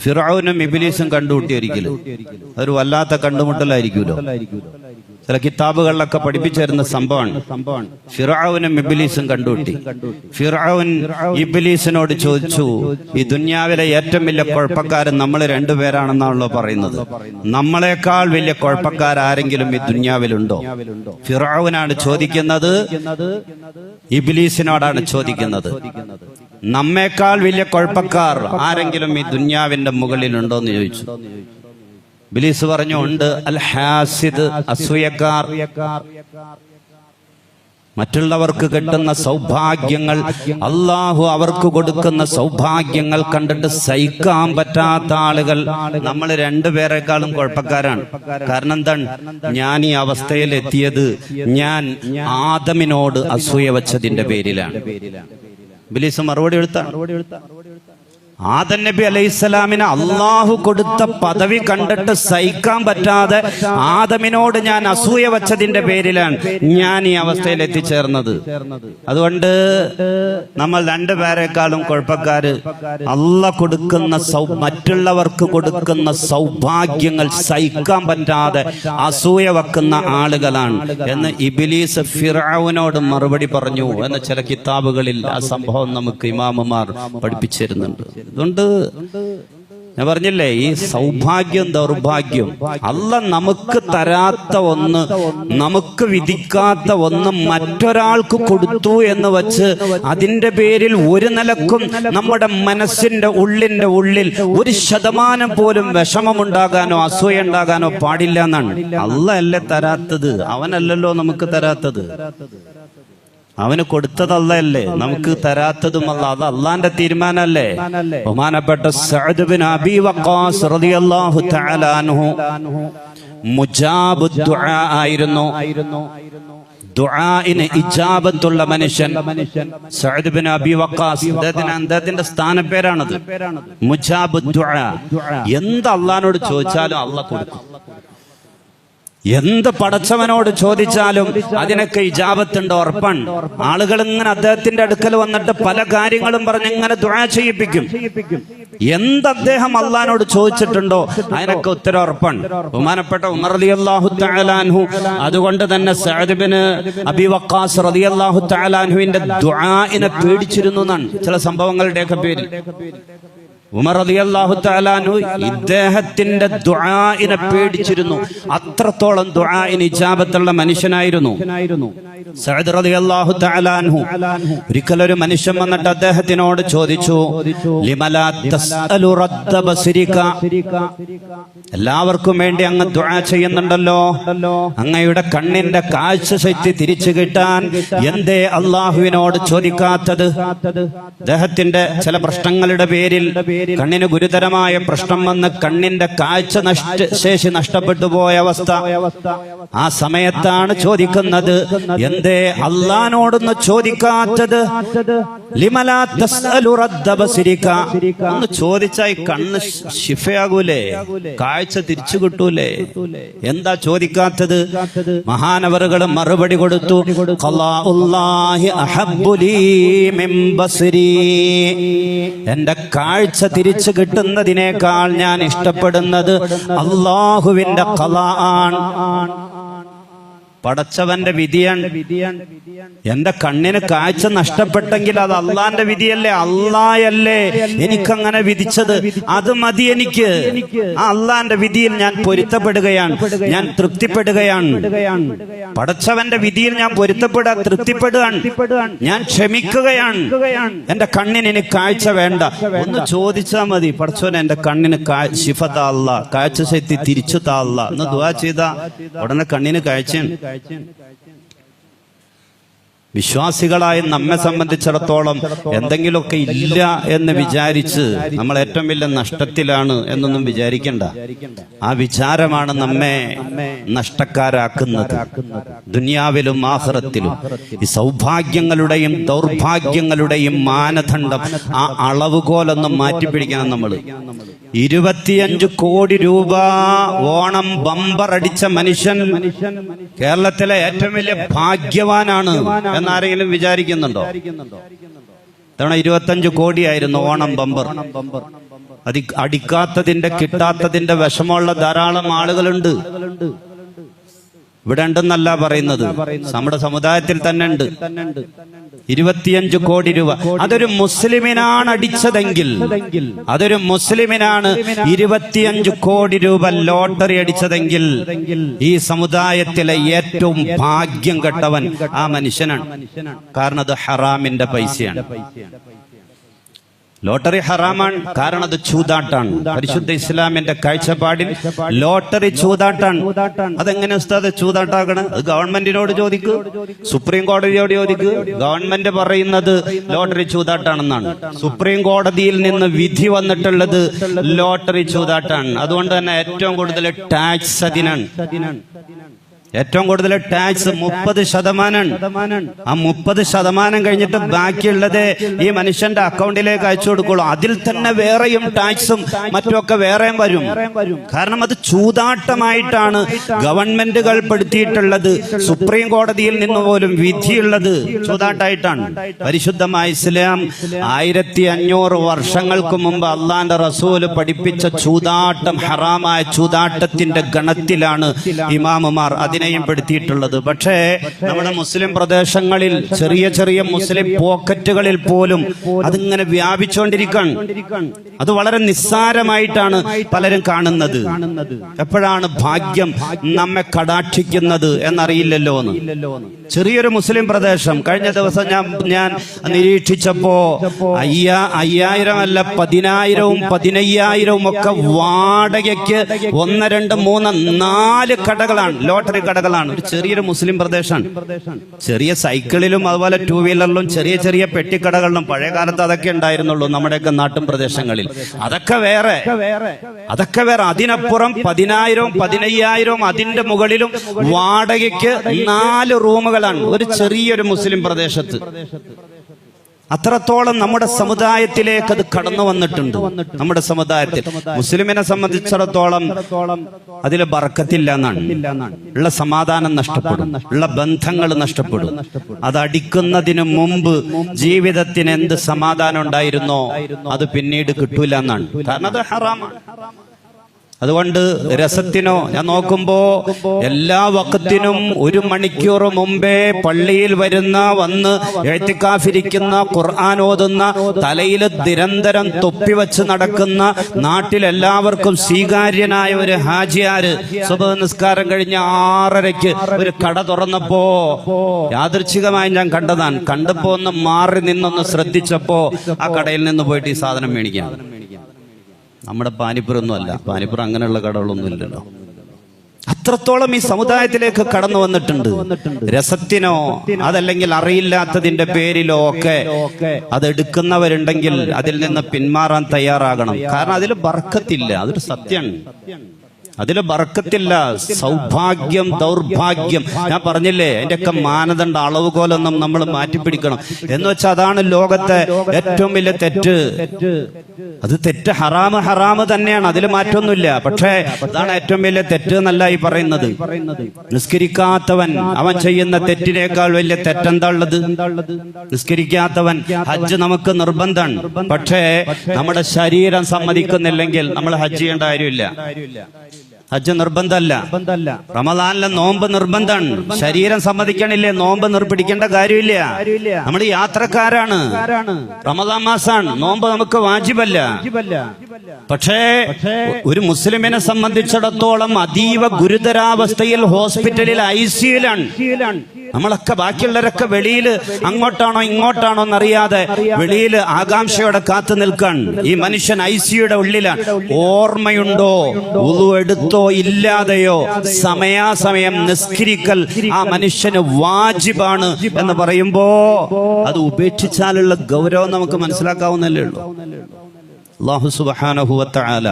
ഫിർഔനും ഇബ്ലീസും കണ്ടുമുട്ടി ഒരിക്കലും. അതൊരു വല്ലാത്ത കണ്ടുമുട്ടലായിരിക്കുമല്ലോ. ചില കിതാബുകളിലൊക്കെ പഠിപ്പിച്ചു തരുന്ന സംഭവമാണ്. ഫിർഔനും ഇബ്ലീസും കണ്ടുമുട്ടി. ഫിർഔൻ ഇബ്ലീസിനോട് ചോദിച്ചു, ഈ ദുന്യാവിലെ ഏറ്റവും വലിയ കുഴപ്പക്കാരൻ നമ്മൾ രണ്ടുപേരാണെന്നാണല്ലോ പറയുന്നത്, നമ്മളെക്കാൾ വലിയ കുഴപ്പക്കാരെങ്കിലും ഈ ദുന്യാവിലുണ്ടോ? ഫിർഔനാണ് ചോദിക്കുന്നത്, ഇബ്ലീസിനോടാണ് ചോദിക്കുന്നത്. നമ്മേക്കാൾ വലിയ കുഴപ്പക്കാർ ആരെങ്കിലും ഈ ദുന്യാവിന്റെ മുകളിലുണ്ടോ എന്ന് ചോദിച്ചു. ഇബ്ലീസ് പറഞ്ഞു, ഉണ്ട്. അൽ ഹാസിദ്, അസൂയക്കാർ. മറ്റുള്ളവർക്ക് കിട്ടുന്ന സൗഭാഗ്യങ്ങൾ, അള്ളാഹു അവർക്ക് കൊടുക്കുന്ന സൗഭാഗ്യങ്ങൾ കണ്ടിട്ട് സഹിക്കാൻ പറ്റാത്ത ആളുകൾ നമ്മൾ രണ്ടുപേരെക്കാളും കുഴപ്പക്കാരാണ്. കാരണം എന്താണ്? ഞാൻ ഈ അവസ്ഥയിൽ എത്തിയത് ഞാൻ ആദമിനോട് അസൂയ വച്ചതിന്റെ പേരിലാണ്. ഇബ്ലീസ് മറുപടി എടുത്താണ്. ആദം നബി അലൈഹിസ്സലാമിന് അള്ളാഹു കൊടുത്ത പദവി കണ്ടിട്ട് സഹിക്കാൻ പറ്റാതെ ആദമിനോട് ഞാൻ അസൂയ വച്ചതിന്റെ പേരിലാണ് ഞാൻ ഈ അവസ്ഥയിൽ എത്തിച്ചേർന്നത്. അതുകൊണ്ട് നമ്മൾ രണ്ടുപേരെക്കാളും കുഴപ്പക്കാര് അള്ളാഹ് കൊടുക്കുന്ന മറ്റുള്ളവർക്ക് കൊടുക്കുന്ന സൗഭാഗ്യങ്ങൾ സഹിക്കാൻ പറ്റാതെ അസൂയ വെക്കുന്ന ആളുകളാണ് എന്ന് ഇബ്ലീസ് ഫിർഔനോട് മറുപടി പറഞ്ഞു എന്ന് ചില കിതാബുകളിൽ ആ സംഭവം നമുക്ക് ഇമാമുമാർ പഠിപ്പിച്ചിരുന്നുണ്ട്. അതുകൊണ്ട് ഞാൻ പറഞ്ഞില്ലേ, ഈ സൗഭാഗ്യം ദൗർഭാഗ്യം അല്ലാഹ് നമുക്ക് തരാത്ത ഒന്ന്, നമുക്ക് വിധിക്കാത്ത ഒന്ന് മറ്റൊരാൾക്ക് കൊടുത്തു എന്ന് വച്ച് അതിന്റെ പേരിൽ ഒരു നിലക്കും നമ്മുടെ മനസ്സിന്റെ ഉള്ളിൽ 1% പോലും വിഷമമുണ്ടാകാനോ അസൂയ ഉണ്ടാകാനോ പാടില്ല എന്നാണ്. അല്ലാഹ് അല്ലേ തരാത്തത്, അവനല്ലല്ലോ നമുക്ക് തരാത്തത്. അവന് കൊടുത്തതല്ലേ നമുക്ക് തരാത്തതും അല്ല, അത് അള്ളാന്റെ തീരുമാനമല്ലേ. ബഹുമാനപ്പെട്ട സഅദ് ബിൻ അബീ വഖാസ് റളിയല്ലാഹു തആല അൻഹു മുജാബു ദുആ ആയിരുന്നു. ദുആഇന് ഇജാബത്തുള്ള മനുഷ്യൻ സഅദ് ബിൻ അബീ വഖാസ്. അദ്ദേഹത്തിന്റെ സ്ഥാനപ്പേരാണത്, മുജാബു ദുആ. എന്ത് അള്ളാഹിനോട് ചോദിച്ചാലും അള്ളാഹ് കൊടുക്കും. എന്ത് പടച്ചവനോട് ചോദിച്ചാലും അതിനൊക്കെ ഇജാബത്തുണ്ട്, ഉറപ്പാണ്. ആളുകൾ ഇങ്ങനെ അദ്ദേഹത്തിന്റെ അടുക്കൽ വന്നിട്ട് പല കാര്യങ്ങളും പറഞ്ഞ് ഇങ്ങനെ ദുആ ചെയ്യിപ്പിക്കും. എന്ത് അദ്ദേഹം അള്ളാഹിനോട് ചോദിച്ചിട്ടുണ്ടോ അതിനൊക്കെ ഉത്തരം ഉറപ്പാണ്. ബഹുമാനപ്പെട്ട ഉമർ റളിയല്ലാഹു തആല അൻഹു അതുകൊണ്ട് തന്നെ സഅദ് ബിൻ അബീ വഖാസ് റളിയല്ലാഹു തആല അൻഹുവിന്റെ ദുആഇനെ പേടിച്ചിരുന്നു എന്നാണ് ചില സംഭവങ്ങളുടെയൊക്കെ പേരിൽ. ഉമർ റളിയല്ലാഹു തആല അൻഹു ഇദ്ദേഹത്തിന്റെ ദുആഇനെ പേടിച്ചിരുന്നു. അത്രത്തോളം ദുആഇന് ഇജാബത്തുള്ള മനുഷ്യനായിരുന്നു സഅദ് റളിയല്ലാഹു തആല അൻഹു. ഒരിക്കൽ ഒരു മനുഷ്യൻ വന്നിട്ട് അദ്ദേഹത്തിനോട് ചോദിച്ചു, ലിമലാ തസ്അലു റദ്ദ ബസ്രിക, എല്ലാവർക്കും വേണ്ടി അങ്ങ് ദുആ ചെയ്യുന്നുണ്ടല്ലോ, അങ്ങയുടെ കണ്ണിന്റെ കാഴ്ച ശക്തി തിരിച്ചു കിട്ടാൻ എന്തേ അല്ലാഹുവിനോട് ചോദിക്കാത്തത്? അദ്ദേഹത്തിന്റെ ചില പ്രശ്നങ്ങളുടെ പേരിൽ കണ്ണിന് ഗുരുതരമായ പ്രശ്നം വന്ന് കണ്ണിന്റെ കാഴ്ച ശേഷി നഷ്ടപ്പെട്ടു പോയ അവസ്ഥ. ആ സമയത്താണ് ചോദിക്കുന്നത്, എന്തേ അള്ളാനോടൊന്ന് ചോദിക്കാത്തത്? ലിമലാ തസ്അലു റദ്ദ ബസ്രിക, ഒന്ന് ചോദിച്ചാൽ കണ്ണ് ശിഫയാകൂലേ, കാഴ്ച തിരിച്ചു കിട്ടൂലേ, എന്താ ചോദിക്കാത്തത്? മഹാനവറുകൾ മറുപടി കൊടുത്തു, ഖലാഉല്ലാഹി അഹബ്ബു ലീ മിൻ ബസ്രി, എന്റെ കാഴ്ച തിരിച്ചു കിട്ടുന്നതിനേക്കാൾ ഞാൻ ഇഷ്ടപ്പെടുന്നത് അല്ലാഹുവിന്റെ ഖലാ ആണ്, പടച്ചവന്റെ വിധിയാണ്. എന്റെ കണ്ണിന് കാഴ്ച നഷ്ടപ്പെട്ടെങ്കിൽ അത് അള്ളാന്റെ വിധിയല്ലേ, അള്ളായല്ലേ എനിക്കങ്ങനെ വിധിച്ചത്, അത് മതി എനിക്ക്. ആ അള്ളാന്റെ വിധിയിൽ ഞാൻ പൊരുത്തപ്പെടുകയാണ്, ഞാൻ തൃപ്തിപ്പെടുകയാണ്. പടച്ചവന്റെ വിധിയിൽ ഞാൻ തൃപ്തിപ്പെടുകയാണ്, ഞാൻ ക്ഷമിക്കുകയാണ്. എന്റെ കണ്ണിന് ഇനി കാഴ്ച വേണ്ട, ഒന്ന് ചോദിച്ചാൽ മതി, പടച്ചവൻ എന്റെ കണ്ണിന് ശിഫ താ അല്ലാ, കാഴ്ച ശക്തി തിരിച്ചു താ അല്ലാ എന്ന് ദുആ ചെയ്താ ഉടനെ കണ്ണിന് കാഴ്ചയാണ്. വിശ്വാസികളായ നമ്മെ സംബന്ധിച്ചിടത്തോളം എന്തെങ്കിലുമൊക്കെ ഇല്ല എന്ന് വിചാരിച്ച് നമ്മൾ ഏറ്റവും വലിയ നഷ്ടത്തിലാണ് എന്നൊന്നും വിചാരിക്കണ്ട. ആ വിചാരമാണ് നമ്മെ നഷ്ടക്കാരാക്കുന്നത്, ദുനിയാവിലും ആഖിറത്തിലും. ഈ സൗഭാഗ്യങ്ങളുടെയും ദൗർഭാഗ്യങ്ങളുടെയും മാനദണ്ഡം, ആ അളവുകോലൊന്നും മാറ്റിപ്പിടിക്കണം നമ്മൾ. 25 കോടി രൂപ ഓണം ബമ്പർ അടിച്ച മനുഷ്യൻ കേരളത്തിലെ ഏറ്റവും വലിയ ഭാഗ്യവാനാണ് എന്നാരെങ്കിലും വിചാരിക്കുന്നുണ്ടോ? തവണ 25 കോടിയായിരുന്നു ഓണം ബമ്പർ. അത് അടിക്കാത്തതിന്റെ കിട്ടാത്തതിന്റെ വിഷമമുള്ള ധാരാളം ആളുകളുണ്ട്. ഇവിടെ ഉണ്ടെന്നല്ല പറയുന്നത്, നമ്മുടെ സമുദായത്തിൽ തന്നെ ഉണ്ട്. 25 കോടി രൂപ അതൊരു മുസ്ലിമിനാണ് അടിച്ചതെങ്കിൽ, അതൊരു മുസ്ലിമിനാണ് 25 കോടി രൂപ ലോട്ടറി അടിച്ചതെങ്കിൽ ഈ സമുദായത്തിലെ ഏറ്റവും ഭാഗ്യം കെട്ടവൻ ആ മനുഷ്യനാണ്. കാരണം അത് ഹറാമിന്റെ പൈസയാണ്. ലോട്ടറി ഹറാമാണ്, കാരണം അത് ചൂതാട്ടാണ്. പരിശുദ്ധ ഇസ്ലാമിന്റെ കാഴ്ചപ്പാടിൽ ലോട്ടറി ചൂതാട്ടാണ്. അതെങ്ങനെ ഉസ്താദ് ചൂതാട്ടാകണം? അത് ഗവൺമെന്റിനോട് ചോദിക്കൂ, സുപ്രീം കോടതിയോട് ചോദിക്കൂ. ഗവൺമെന്റ് പറയുന്നത് ലോട്ടറി ചൂതാട്ടാണെന്നാണ്. സുപ്രീം കോടതിയിൽ നിന്ന് വിധി വന്നിട്ടുള്ളത് ലോട്ടറി ചൂതാട്ടാണ്. അതുകൊണ്ട് തന്നെ ഏറ്റവും കൂടുതൽ ടാക്സ് അതിനാണ്. ഏറ്റവും കൂടുതൽ ടാക്സ് 30%. ആ 30% കഴിഞ്ഞിട്ട് ബാക്കിയുള്ളത് ഈ മനുഷ്യന്റെ അക്കൗണ്ടിലേക്ക് അയച്ചു കൊടുക്കുള്ളൂ. അതിൽ തന്നെ വേറെയും ടാക്സും മറ്റുമൊക്കെ വേറെയും വരും. കാരണം അത് ചൂതാട്ടമായിട്ടാണ് ഗവൺമെന്റുകൾ പെടുത്തിയിട്ടുള്ളത്. സുപ്രീം കോടതിയിൽ നിന്ന് പോലും വിധിയുള്ളത് ചൂതാട്ടമായിട്ടാണ്. പരിശുദ്ധമായ ഇസ്ലാം 1500 വർഷങ്ങൾക്ക് മുമ്പ് അള്ളാന്റെ റസൂല് പഠിപ്പിച്ച ചൂതാട്ടം, ഹറാമായ ചൂതാട്ടത്തിന്റെ ഗണത്തിലാണ് ഇമാമുമാർ അതിനെയും പെടുത്തിയിട്ടുള്ളത്. പക്ഷേ നമ്മുടെ മുസ്ലിം പ്രദേശങ്ങളിൽ ചെറിയ ചെറിയ മുസ്ലിം പോക്കറ്റുകളിൽ പോലും അതിങ്ങനെ വ്യാപിച്ചുകൊണ്ടിരിക്കുകയാണ്. അത് വളരെ നിസ്സാരമായിട്ടാണ് പലരും കാണുന്നത്. എപ്പോഴാണ് ഭാഗ്യം നമ്മെ കടാക്ഷിക്കുന്നത് എന്നറിയില്ലല്ലോ എന്ന്. ചെറിയൊരു മുസ്ലിം പ്രദേശം കഴിഞ്ഞ ദിവസം ഞാൻ നിരീക്ഷിച്ചപ്പോ 5000 അല്ല 10,000 15,000 ഒക്കെ വാടകയ്ക്ക് 1 2 3 4 കടകളാണ്, ലോട്ടറി കടകളാണ്. ഒരു ചെറിയൊരു മുസ്ലിം പ്രദേശമാണ്. ചെറിയ സൈക്കിളിലും അതുപോലെ 2 വീലറിലും ചെറിയ ചെറിയ പെട്ടിക്കടകളിലും പഴയ കാലത്ത് അതൊക്കെ ഉണ്ടായിരുന്നുള്ളൂ നമ്മുടെയൊക്കെ നാട്ടിൻ പ്രദേശങ്ങളിൽ. അതൊക്കെ വേറെ. അതിനപ്പുറം 10,000 15,000 അതിന്റെ മുകളിലും വാടകയ്ക്ക് 4 റൂമുകളാണ് ഒരു ചെറിയൊരു മുസ്ലിം പ്രദേശത്ത്. അത്രത്തോളം നമ്മുടെ സമുദായത്തിലേക്ക് അത് കടന്നു വന്നിട്ടുണ്ട്. നമ്മുടെ സമുദായത്തിൽ മുസ്ലിമിനെ സംബന്ധിച്ചിടത്തോളം അതിൽ ബർക്കത്തില്ല എന്നാണ്. ഉള്ള സമാധാനം നഷ്ടപ്പെടും, ഉള്ള ബന്ധങ്ങൾ നഷ്ടപ്പെടും. അത് അടിക്കുന്നതിന് മുമ്പ് ജീവിതത്തിന് എന്ത് സമാധാനം ഉണ്ടായിരുന്നോ അത് പിന്നീട് കിട്ടൂല എന്നാണ്. കാരണം അത് ഹറാമാണ്. അതുകൊണ്ട് രസത്തിനോ ഞാൻ നോക്കുമ്പോ എല്ലാ വഖത്തിനും 1 മണിക്കൂർ മുമ്പേ പള്ളിയിൽ വന്ന് എഴുത്തിക്കാഫിരിക്കുന്ന, ഖുർആൻ ഓതുന്ന, തലയിൽ നിരന്തരം തൊപ്പിവെച്ച് നടക്കുന്ന, നാട്ടിലെല്ലാവർക്കും സ്വീകാര്യനായ ഒരു ഹാജിയാര് സുബ്ഹ് നിസ്കാരം കഴിഞ്ഞ 6:30 ഒരു കട തുറന്നപ്പോ യാദൃച്ഛികമായി ഞാൻ കണ്ടതാണ്. കണ്ടപ്പോ ഒന്ന് മാറി നിന്നൊന്ന് ശ്രദ്ധിച്ചപ്പോ ആ കടയിൽ നിന്ന് പോയിട്ട് ഈ സാധനം മേടിക്കാം. നമ്മുടെ പാനിപ്പുറൊന്നും അല്ല, പാനിപ്പുറം അങ്ങനെയുള്ള കടകളൊന്നും ഇല്ലല്ലോ. അത്രത്തോളം ഈ സമുദായത്തിലേക്ക് കടന്നു വന്നിട്ടുണ്ട്. രസത്തിനോ അതല്ലെങ്കിൽ അറിയില്ലാത്തതിന്റെ പേരിലോ ഒക്കെ അതെടുക്കുന്നവരുണ്ടെങ്കിൽ അതിൽ നിന്ന് പിന്മാറാൻ തയ്യാറാകണം. കാരണം അതിൽ ബർക്കത്തില്ല, അതൊരു സത്യമാണ്. അതിൽ ബർക്കത്തില്ല. സൗഭാഗ്യം, ദൗർഭാഗ്യം, ഞാൻ പറഞ്ഞില്ലേ, അതിന്റെയൊക്കെ മാനദണ്ഡ അളവുകോലൊന്നും നമ്മൾ മാറ്റിപ്പിടിക്കണം. എന്ന് വെച്ചാൽ അതാണ് ലോകത്തെ ഏറ്റവും വലിയ തെറ്റ്. അത് തെറ്റ്, ഹറാമ് തന്നെയാണ്, അതിൽ മാറ്റമൊന്നുമില്ല. പക്ഷേ അതാണ് ഏറ്റവും വലിയ തെറ്റ് എന്നല്ല ഈ പറയുന്നത്. നിസ്കരിക്കാത്തവൻ അവൻ ചെയ്യുന്ന തെറ്റിനേക്കാൾ വലിയ തെറ്റെന്താ ഉള്ളത്? നിസ്കരിക്കാത്തവൻ ഹജ്ജ് നമുക്ക് നിർബന്ധമാണ്. പക്ഷേ നമ്മുടെ ശരീരം സമ്മതിക്കുന്നില്ലെങ്കിൽ നമ്മൾ ഹജ്ജ് ചെയ്യേണ്ട കാര്യമില്ല. ഹജ്ജ് നിർബന്ധമല്ല. റമദാനിലെ നോമ്പ് നിർബന്ധമാണ്. ശരീരം സമ്മതിക്കണില്ലേ, നോമ്പ് പിടിക്കേണ്ട കാര്യമില്ല. നമ്മൾ യാത്രക്കാരാണ്. റമദാൻ മാസാണ്, നോമ്പ് നമുക്ക് വാജിബല്ല. പക്ഷേ ഒരു മുസ്ലിമിനെ സംബന്ധിച്ചിടത്തോളം അതീവ ഗുരുതരാവസ്ഥയിൽ ഹോസ്പിറ്റലിൽ ICUലാണ്. നമ്മളൊക്കെ ബാക്കിയുള്ളവരൊക്കെ വെളിയിൽ അങ്ങോട്ടാണോ ഇങ്ങോട്ടാണോ എന്നറിയാതെ വെളിയിൽ ആകാംക്ഷയോടെ കാത്തു നിൽക്കാൻ. ഈ മനുഷ്യൻ ICUയുടെ ഉള്ളിലാണ്. ഓർമ്മയുണ്ടോ, ഉളു എടുത്തോ ഇല്ലാതെയോ സമയാസമയം നിസ്കരിക്കൽ ആ മനുഷ്യന് വാജിബാണ് എന്ന് പറയുമ്പോ അത് ഉപേക്ഷിച്ചാലുള്ള ഗൗരവം നമുക്ക് മനസ്സിലാക്കാവുന്നല്ലേ ഉള്ളൂ. അല്ലാഹു സുബ്ഹാനഹു വ തആല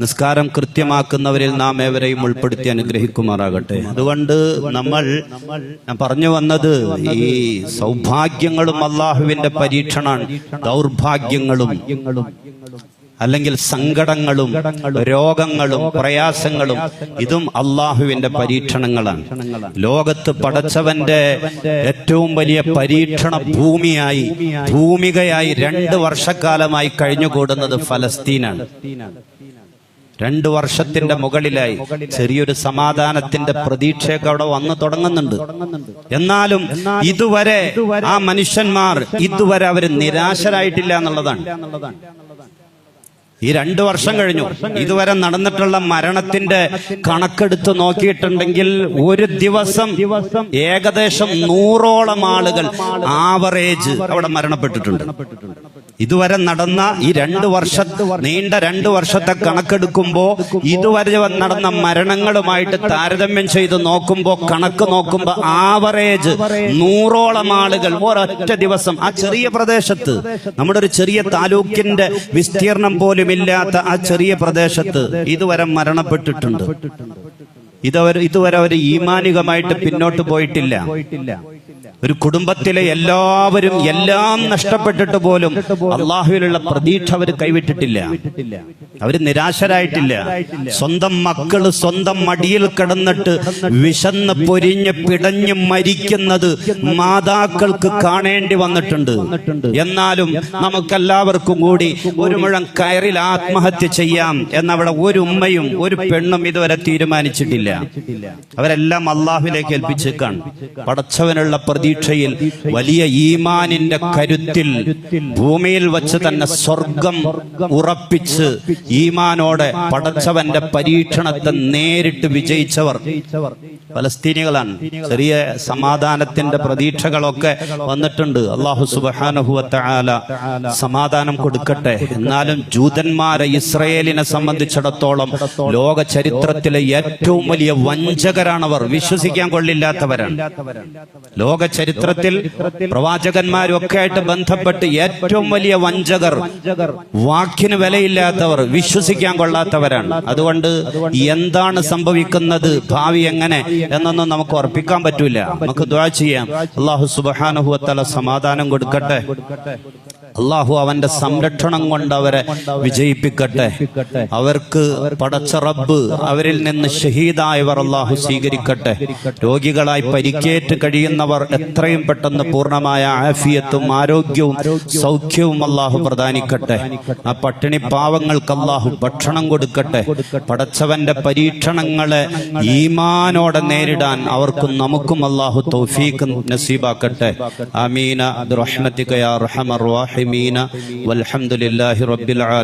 നിസ്കാരം കൃത്യമാക്കുന്നവരിൽ നാം ഏവരെയും ഉൾപ്പെടുത്തി അനുഗ്രഹിക്കുമാറാകട്ടെ. അതുകൊണ്ട് ഞാൻ പറഞ്ഞു വന്നത് ഈ സൗഭാഗ്യങ്ങളും അല്ലാഹുവിന്റെ പരീക്ഷണാണ്. ദൗർഭാഗ്യങ്ങളും അല്ലെങ്കിൽ സങ്കടങ്ങളും രോഗങ്ങളും പ്രയാസങ്ങളും ഇതും അള്ളാഹുവിന്റെ പരീക്ഷണങ്ങളാണ്. ലോകത്ത് പടച്ചവന്റെ ഏറ്റവും വലിയ പരീക്ഷണ ഭൂമികയായി 2 വർഷക്കാലമായി കഴിഞ്ഞുകൂടുന്നത് ഫലസ്തീനാണ്. 2 വർഷത്തിന്റെ മുകളിലായി ചെറിയൊരു സമാധാനത്തിന്റെ പ്രതീക്ഷയൊക്കെ അവിടെ വന്നു തുടങ്ങുന്നുണ്ട്. എന്നാലും ഇതുവരെ ആ മനുഷ്യന്മാർ ഇതുവരെ അവർ നിരാശരായിട്ടില്ല എന്നുള്ളതാണ്. ഈ 2 വർഷം കഴിഞ്ഞു, ഇതുവരെ നടന്നിട്ടുള്ള മരണത്തിന്റെ കണക്കെടുത്ത് നോക്കിയിട്ടുണ്ടെങ്കിൽ ഒരു ദിവസം ഏകദേശം 100ഓളം ആളുകൾ ആവറേജ് അവിടെ മരണപ്പെട്ടിട്ടുണ്ട്. ഇതുവരെ നടന്ന ഈ 2 വർഷം നീണ്ട 2 വർഷത്തെ കണക്കെടുക്കുമ്പോ ഇതുവരെ നടന്ന മരണങ്ങളുമായിട്ട് താരതമ്യം ചെയ്ത് നോക്കുമ്പോ കണക്ക് നോക്കുമ്പോ ആവറേജ് 100ഓളം ആളുകൾ ഒരൊറ്റ ദിവസം ആ ചെറിയ പ്രദേശത്ത്, നമ്മുടെ ഒരു ചെറിയ താലൂക്കിന്റെ വിസ്തീർണം പോലും ഇല്ലാത്ത ആ ചെറിയ പ്രദേശത്ത് ഇതുവരെ മരണപ്പെട്ടിട്ടുണ്ട്. ഇതുവരെ അവർ ഈമാനികമായിട്ട് പിന്നോട്ട് പോയിട്ടില്ല. ഒരു കുടുംബത്തിലെ എല്ലാവരും എല്ലാം നഷ്ടപ്പെട്ടിട്ട് പോലും അള്ളാഹുവിലുള്ള പ്രതീക്ഷ അവർ കൈവിട്ടിട്ടില്ല. അവർ നിരാശരായിട്ടില്ല. സ്വന്തം മക്കള് സ്വന്തം മടിയിൽ കിടന്നിട്ട് വിശന്ന് പൊരിഞ്ഞ് പിടഞ്ഞ് മരിക്കുന്നത് മാതാക്കൾക്ക് കാണേണ്ടി വന്നിട്ടുണ്ട്. എന്നാലും നമുക്കെല്ലാവർക്കും കൂടി ഒരു മുഴം കയറിൽ ആത്മഹത്യ ചെയ്യാം എന്നവിടെ ഒരു ഉമ്മയും ഒരു പെണ്ണും ഇതുവരെ തീരുമാനിച്ചിട്ടില്ല. അവരെല്ലാം അള്ളാഹുവിലേക്ക് ഏൽപ്പിച്ചേക്കാണ്. പടച്ചവനുള്ള പ്രതീക്ഷയിൽ വലിയ ഈമാനിന്റെ കരുത്തിൽ ഭൂമിയിൽ വച്ച് തന്നെ സ്വർഗം ഉറപ്പിച്ച് ഈമാനോടെ പടച്ചവന്റെ പരീക്ഷണത്തെ നേരിട്ട് വിജയിച്ചവർ ഫലസ്തീനികളാണ്. ചെറിയ സമാധാനത്തിന്റെ പ്രതീക്ഷകളൊക്കെ വന്നിട്ടുണ്ട്. അല്ലാഹു സുബ്ഹാനഹു വ തആല സമാധാനം കൊടുക്കട്ടെ. എന്നാലും ജൂതന്മാരെ ഇസ്രയേലിനെ സംബന്ധിച്ചിടത്തോളം ലോക ചരിത്രത്തിലെ ഏറ്റവും വലിയ വഞ്ചകരാണവർ. വിശ്വസിക്കാൻ കൊള്ളില്ലാത്തവരാണ്. ലോക ചരിത്രത്തിൽ പ്രവാചകന്മാരൊക്കെ ആയിട്ട് ബന്ധപ്പെട്ട് ഏറ്റവും വലിയ വഞ്ചകർ, വാക്കിന് വിലയില്ലാത്തവർ, വിശ്വസിക്കാൻ കൊള്ളാത്തവരാണ്. അതുകൊണ്ട് എന്താണ് സംഭവിക്കുന്നത്, ഭാവി എങ്ങനെ എന്നൊന്നും നമുക്ക് ഉറപ്പിക്കാൻ പറ്റൂല. നമുക്ക് ദുആ ചെയ്യാം. അല്ലാഹു സുബ്ഹാനഹു വ തആല സമാധാനം കൊടുക്കട്ടെ. അള്ളാഹു അവന്റെ സംരക്ഷണം കൊണ്ട് അവരെ വിജയിപ്പിക്കട്ടെ. അവർക്ക് പടച്ച റബ്ബ് അവരിൽ നിന്ന് ഷഹീദായവർ അള്ളാഹു സ്വീകരിക്കട്ടെ. രോഗികളായി പരിക്കേറ്റ് കഴിയുന്നവർ എത്രയും പെട്ടെന്ന് പൂർണ്ണമായ ആഫിയത്തും ആരോഗ്യവും സൗഖ്യവും അള്ളാഹു പ്രദാനിക്കട്ടെ. ആ പട്ടിണി പാവങ്ങൾക്ക് അള്ളാഹു ഭക്ഷണം കൊടുക്കട്ടെ. പടച്ചവന്റെ പരീക്ഷണങ്ങളെ ഈമാനോടെ നേരിടാൻ അവർക്കും നമുക്കും അള്ളാഹു തൗഫീഖ് നസീബാക്കട്ടെ. ആമീന ബിറഹ്മതിക യാ അർഹമർ റഹീമീന വൽഹംദുലില്ലാഹി റബ്ബിൽ ആലമീൻ.